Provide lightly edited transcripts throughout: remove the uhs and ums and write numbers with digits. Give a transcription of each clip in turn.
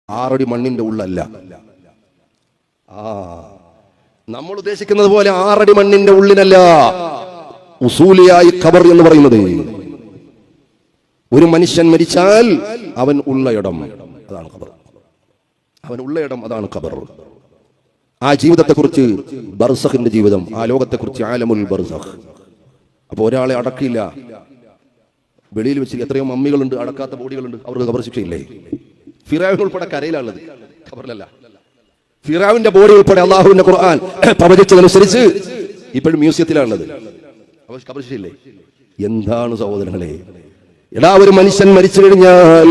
6 അടി മണ്ണിന്റെ ഉള്ളല്ല. നമ്മൾ ഉദ്ദേശിക്കുന്നത് പോലെ 6 അടി മണ്ണിന്റെ ഉള്ളിനല്ല ഉസൂലിയായി ഖബർ എന്ന് പറയുന്നത്. ഒരു മനുഷ്യൻ മരിച്ചാൽ അവൻ ഉള്ള ഇടം അതാണ് ഖബർ. അവൻ ഉള്ള ഇടം അതാണ് ഖബർ. ആ ജീവിതത്തെക്കുറിച്ച് ബർസഖിന്റെ ജീവിതം, ആ ലോകത്തെക്കുറിച്ച് ആലമുൽ ബർസഖ്. അപ്പൊ ഒരാളെ അടക്കില്ല, വെളിയിൽ വെച്ച് എത്രയോ മമ്മികളുണ്ട്, അടക്കാത്ത ബോഡികളുണ്ട്, അവർക്ക് ഖബർ ശിക്ഷയില്ലേ? ഫിറഔൻ ഉൾപ്പെടെ കരയിലാണുള്ളത്, ഖബറിലല്ല. ഫിറഔന്റെ ബോഡി ഉൾപ്പെടെ അള്ളാഹുവിന്റെ ഖുർആൻ പ്രവചിച്ചതനുസരിച്ച് ഇപ്പോഴും മ്യൂസിയത്തിലാണുള്ളത്. അവർ ഖബർ ശിക്ഷയില്ലേ? എന്താണ് സഹോദരങ്ങളെ? ഒരു മനുഷ്യൻ മരിച്ചു കഴിഞ്ഞാൽ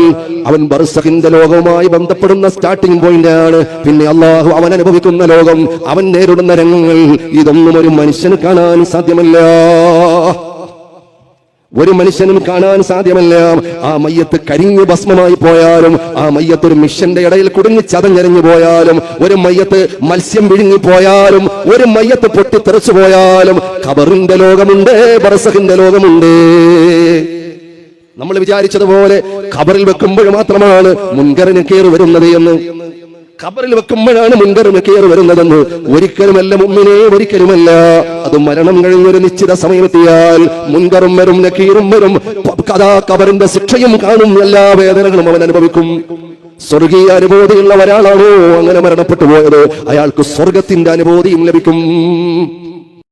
അവൻ ബർസഖിന്റെ ലോകവുമായി ബന്ധപ്പെടുന്ന സ്റ്റാർട്ടിംഗ് പോയിന്റ് ആണ്. പിന്നെ അള്ളാഹു അവൻ അനുഭവിക്കുന്ന ലോകം, അവൻ നേരിടുന്ന രംഗങ്ങൾ, ഇതൊന്നും ഒരു മനുഷ്യന് കാണാൻ സാധ്യമല്ല. ഒരു മനുഷ്യനും കാണാൻ സാധ്യമല്ല. ആ മയ്യത്ത് കരിഞ്ഞു ഭസ്മമായി പോയാലും, ആ മയ്യത്ത് ഒരു മിഷന്റെ ഇടയിൽ കുടുങ്ങി ചതഞ്ഞെറിഞ്ഞു പോയാലും, ഒരു മയ്യത്ത് മത്സ്യം വിഴുങ്ങി പോയാലും, ഒരു മയ്യത്ത് പൊട്ടിത്തെറിച്ചു പോയാലും ഖബറിന്റെ ലോകമുണ്ട്, ബർസഖിന്റെ ലോകമുണ്ട്. നമ്മൾ വിചാരിച്ചതുപോലെ ഖബറിൽ വെക്കുമ്പോൾ മാത്രമാണ് മുൻകർ നക്കീർ വരുന്നത് എന്ന്, ഖബറിൽ വെക്കുമ്പോഴാണ് മുൻകർ നക്കീർ വരുന്നതെന്ന് ഒരിക്കലുമല്ല മുഅ്മിനേ, ഒരിക്കലുമല്ല. അത് മരണം കഴിഞ്ഞൊരു നിശ്ചിത സമയമെത്തിയാൽ മുൻകറും വരും, നക്കീറും വരും. കഥാ ഖബറിന്റെ ശിക്ഷയും കാണും, എല്ലാ വേദനകളും അവൻ അനുഭവിക്കും. സ്വർഗീയ അനുഭൂതിയുള്ള ഒരാളാണോ അങ്ങനെ മരണപ്പെട്ടു പോയത്, അയാൾക്ക് സ്വർഗത്തിന്റെ അനുഭൂതിയും ലഭിക്കും.